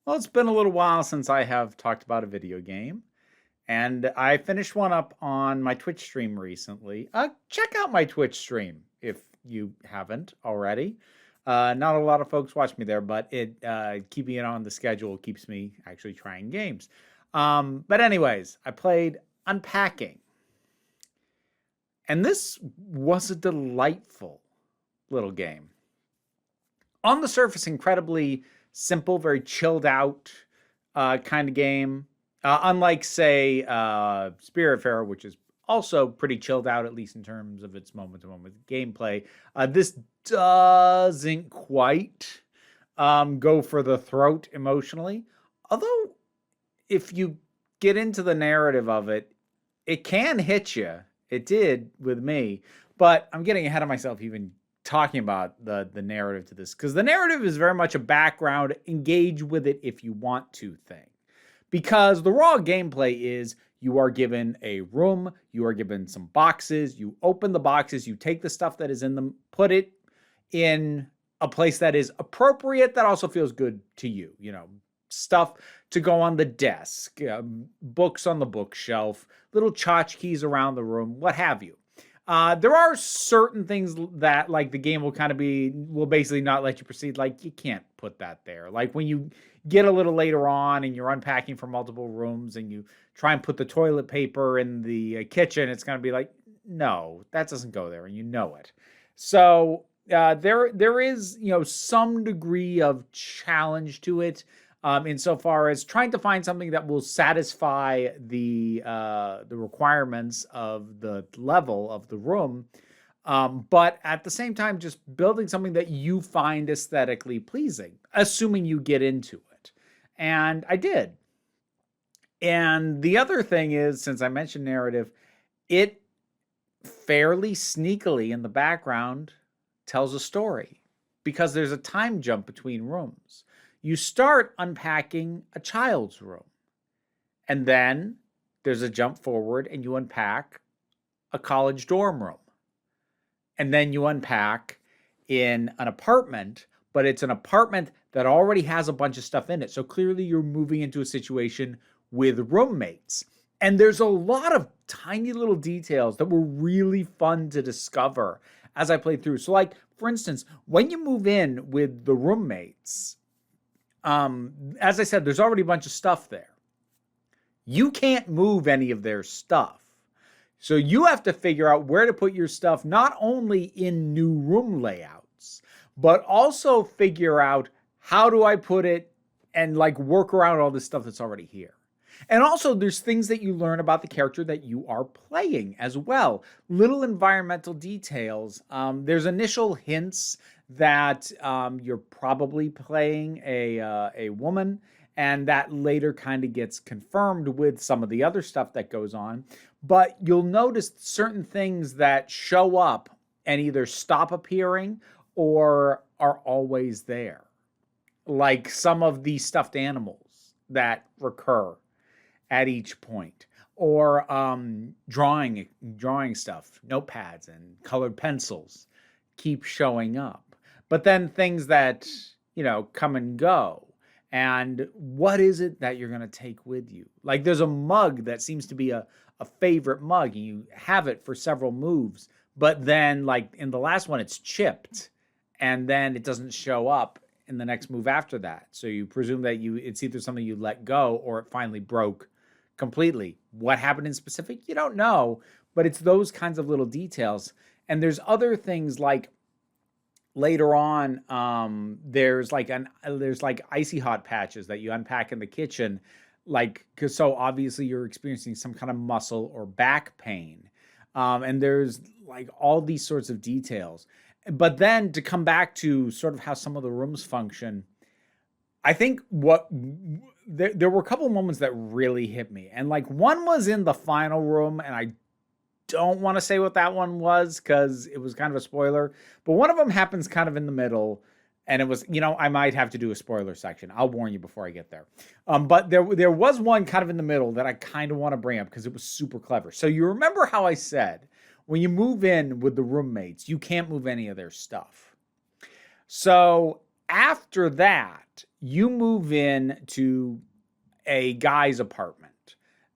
Well, it's been a little while since I have talked about a video game, and I finished one up on my Twitch stream recently. Check out my Twitch stream if you haven't already. Not a lot of folks watch me there, but keeping it on the schedule keeps me actually trying games. But anyways, I played Unpacking, and this was a delightful little game. On the surface, incredibly simple, very chilled out kind of game. Unlike, say, Spiritfarer, which is also pretty chilled out, at least in terms of its moment-to-moment gameplay. This doesn't quite go for the throat emotionally. Although, if you get into the narrative of it, it can hit you. It did with me. But I'm getting ahead of myself even talking about the narrative to this, because the narrative is very much a background, engage with it if you want to thing. Because the raw gameplay is you are given a room, you are given some boxes, you open the boxes, you take the stuff that is in them, put it in a place that is appropriate, that also feels good to you. You know, stuff to go on the desk, books on the bookshelf, little tchotchkes around the room, what have you. There are certain things that, like, the game will basically not let you proceed. Like, you can't put that there. Like, when you get a little later on and you're unpacking for multiple rooms and you try and put the toilet paper in the kitchen, it's going to be like, no, that doesn't go there, and you know it. So there is, some degree of challenge to it. Insofar as trying to find something that will satisfy the requirements of the level of the room, but at the same time, just building something that you find aesthetically pleasing, assuming you get into it. And I did. And the other thing is, since I mentioned narrative, it fairly sneakily in the background tells a story, because there's a time jump between rooms. You start unpacking a child's room, and then there's a jump forward and you unpack a college dorm room. And then you unpack in an apartment, but it's an apartment that already has a bunch of stuff in it. So clearly you're moving into a situation with roommates. And there's a lot of tiny little details that were really fun to discover as I played through. So, like, for instance, when you move in with the roommates, as I said, there's already a bunch of stuff there. You can't move any of their stuff. So you have to figure out where to put your stuff, not only in new room layouts, but also figure out how do I put it and, like, work around all this stuff that's already here. And also, there's things that you learn about the character that you are playing as well. Little environmental details. There's initial hints that you're probably playing a woman, and that later kind of gets confirmed with some of the other stuff that goes on. But you'll notice certain things that show up and either stop appearing or are always there. Like some of the stuffed animals that recur at each point, or drawing stuff, notepads and colored pencils keep showing up. But then things that, come and go. And what is it that you're going to take with you? Like, there's a mug that seems to be a favorite mug, and you have it for several moves. But then, like, in the last one, it's chipped, and then it doesn't show up in the next move after that. So you presume that it's either something you let go or it finally broke completely. What happened in specific, you don't know, but it's those kinds of little details. And there's other things, like later on, there's like icy hot patches that you unpack in the kitchen, because so obviously you're experiencing some kind of muscle or back pain, and there's like all these sorts of details. But then to come back to sort of how some of the rooms function, I think there were a couple of moments that really hit me. And, like, one was in the final room, and I don't want to say what that one was because it was kind of a spoiler. But one of them happens kind of in the middle, and it was, I might have to do a spoiler section. I'll warn you before I get there. But there was one kind of in the middle that I kind of want to bring up because it was super clever. So you remember how I said, when you move in with the roommates, you can't move any of their stuff. So after that, you move in to a guy's apartment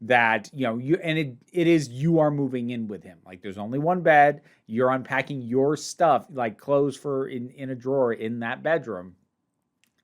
that, it is, you are moving in with him. Like, there's only one bed. You're unpacking your stuff, like clothes in a drawer in that bedroom.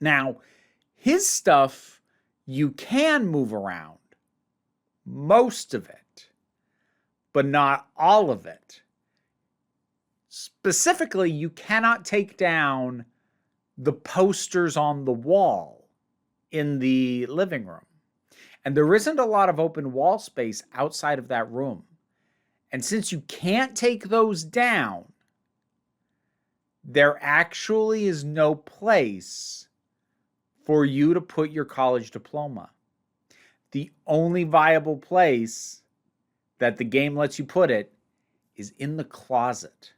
Now, his stuff, you can move around most of it, but not all of it. Specifically, you cannot take down the posters on the wall in the living room. And there isn't a lot of open wall space outside of that room. And since you can't take those down, there actually is no place for you to put your college diploma. The only viable place that the game lets you put it is in the closet,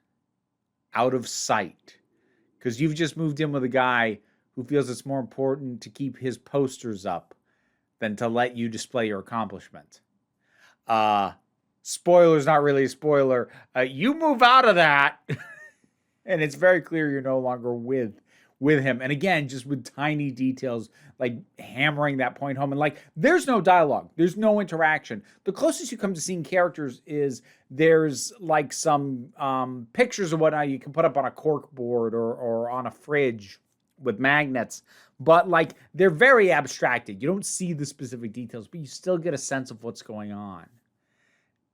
out of sight. Because you've just moved in with a guy who feels it's more important to keep his posters up than to let you display your accomplishment. Spoiler's not really a spoiler. You move out of that, and it's very clear you're no longer with him. And again, just with tiny details, like hammering that point home. And like, there's no dialogue. There's no interaction. The closest you come to seeing characters is there's like some pictures of what you can put up on a cork board or on a fridge with magnets. But like, they're very abstracted. You don't see the specific details, but you still get a sense of what's going on.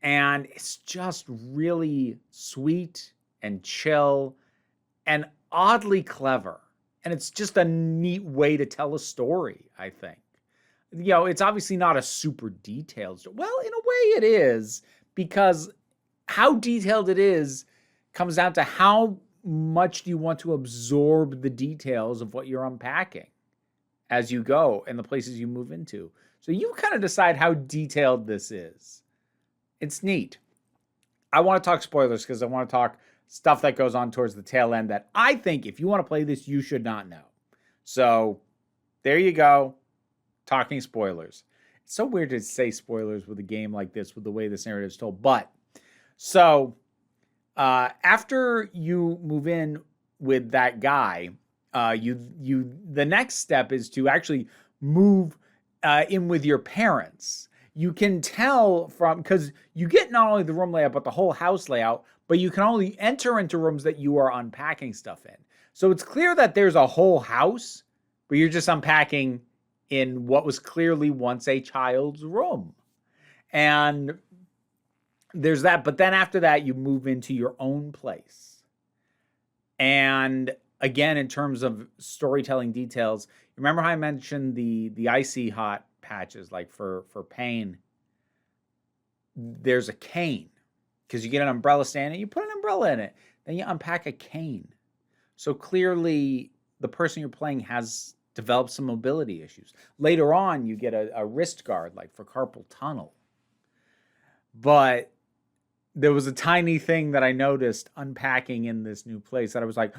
And it's just really sweet and chill and oddly clever. And it's just a neat way to tell a story, I think. It's obviously not a super detailed story. Well, in a way it is, because how detailed it is comes down to how much do you want to absorb the details of what you're unpacking as you go and the places you move into. So you kind of decide how detailed this is. It's neat. I want to talk spoilers because I want to talk stuff that goes on towards the tail end that I think if you want to play this, you should not know. So there you go. Talking spoilers. It's so weird to say spoilers with a game like this, with the way this narrative is told. But so after you move in with that guy, the next step is to actually move in with your parents. You can tell because you get not only the room layout, but the whole house layout, but you can only enter into rooms that you are unpacking stuff in. So it's clear that there's a whole house, but you're just unpacking in what was clearly once a child's room. And there's that. But then after that, you move into your own place. And again, in terms of storytelling details, remember how I mentioned the icy hot patches, like for pain? There's a cane, because you get an umbrella stand and you put an umbrella in it. Then you unpack a cane. So clearly the person you're playing has developed some mobility issues. Later on, you get a wrist guard, like for carpal tunnel. But there was a tiny thing that I noticed unpacking in this new place that I was like,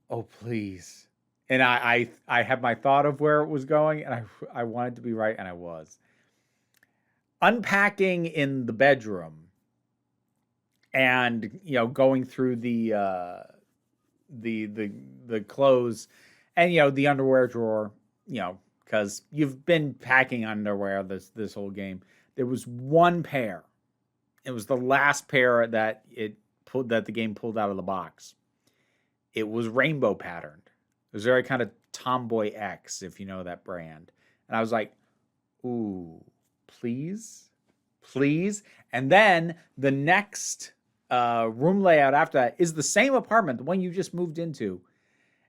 oh, please. And I had my thought of where it was going, and I wanted to be right, and I was. Unpacking in the bedroom and, going through the clothes and, the underwear drawer, because you've been packing underwear this whole game. There was one pair. It was the last pair that the game pulled out of the box. It was rainbow patterned. It was very kind of Tomboy X, if you know that brand. And I was like, ooh, please? And then the next room layout after that is the same apartment, the one you just moved into,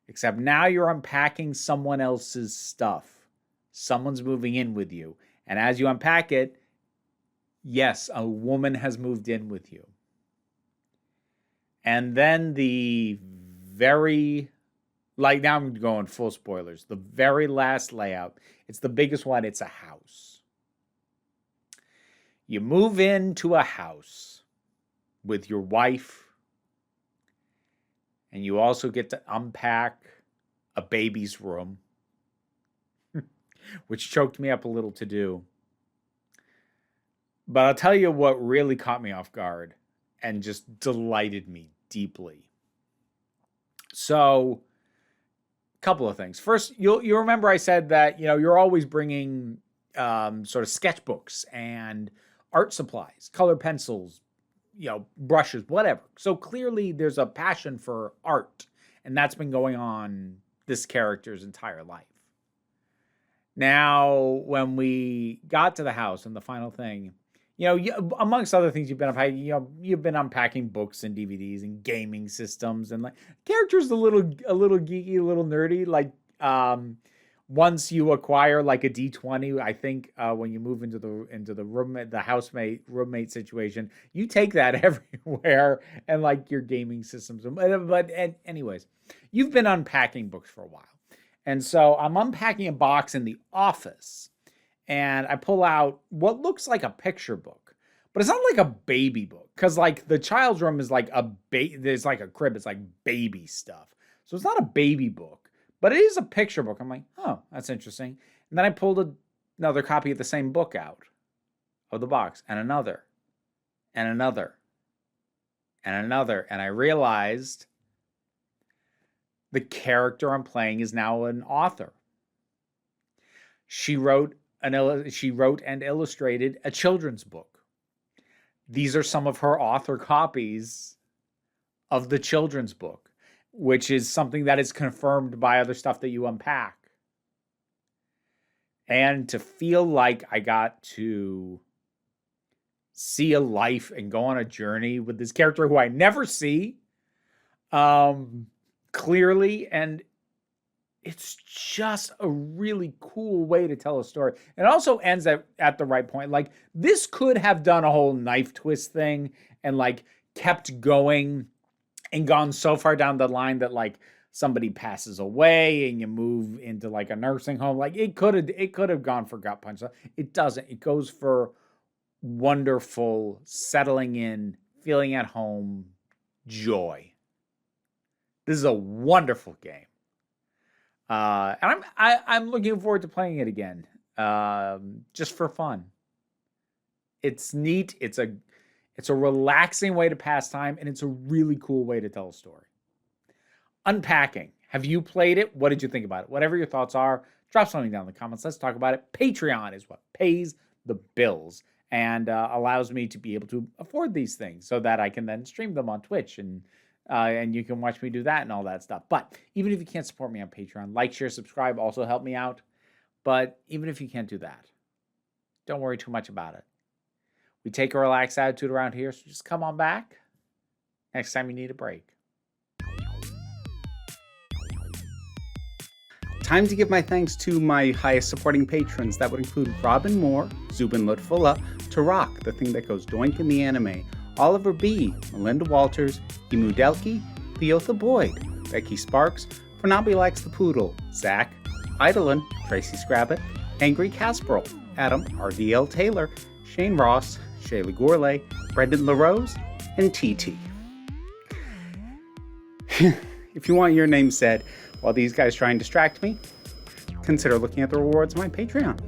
except now you're unpacking someone else's stuff. Someone's moving in with you. And as you unpack it, yes, a woman has moved in with you. And then now I'm going full spoilers. The very last layout, it's the biggest one. It's a house. You move into a house with your wife, and you also get to unpack a baby's room, which choked me up a little to do. But I'll tell you what really caught me off guard and just delighted me deeply. So, couple of things. First, you'll remember I said that, you're always bringing sort of sketchbooks and art supplies, color pencils, brushes, whatever. So clearly there's a passion for art, and that's been going on this character's entire life. Now, when we got to the house and the final thing, amongst other things you've been unpacking books and DVDs and gaming systems, and like characters a little geeky, a little nerdy. Like once you acquire like a D20, I think when you move into the roommate situation, you take that everywhere, and like your gaming systems. But anyways, you've been unpacking books for a while. And so I'm unpacking a box in the office, and I pull out what looks like a picture book, but it's not like a baby book, because like the child's room is like there's like a crib. It's like baby stuff. So it's not a baby book, but it is a picture book. I'm like, oh, that's interesting. And then I pulled another copy of the same book out of the box, and another, and another, and another. And I realized the character I'm playing is now an author. She wrote and illustrated a children's book. These are some of her author copies of the children's book, which is something that is confirmed by other stuff that you unpack. And to feel like I got to see a life and go on a journey with this character who I never see, clearly, and it's just a really cool way to tell a story. It also ends at the right point. Like, this could have done a whole knife twist thing and like kept going and gone so far down the line that like somebody passes away and you move into like a nursing home. Like it could have gone for gut punch. It doesn't. It goes for wonderful settling in, feeling at home, joy. This is a wonderful game, and I'm looking forward to playing it again, just for fun. It's neat. It's a relaxing way to pass time, and it's a really cool way to tell a story. Unpacking. Have you played it? What did you think about it? Whatever your thoughts are, drop something down in the comments. Let's talk about it. Patreon is what pays the bills and allows me to be able to afford these things so that I can then stream them on Twitch, and you can watch me do that and all that stuff. But even if you can't support me on Patreon, like, share, subscribe also help me out. But even if you can't do that, don't worry too much about it. We take a relaxed attitude around here, so just come on back next time you need a break. Time to give my thanks to my highest supporting patrons. That would include Robin Moore, Zubin Lutfullah, Tarak, the thing that goes doink in the anime, Oliver B., Melinda Walters, Emu Delkey, Theotha Boyd, Becky Sparks, Fernabi Likes the Poodle, Zach, Idolin, Tracy Scrabbit, Angry Casperl, Adam RDL Taylor, Shane Ross, Shayla Gourlay, Brendan LaRose, and TT. If you want your name said while these guys try and distract me, consider looking at the rewards of my Patreon.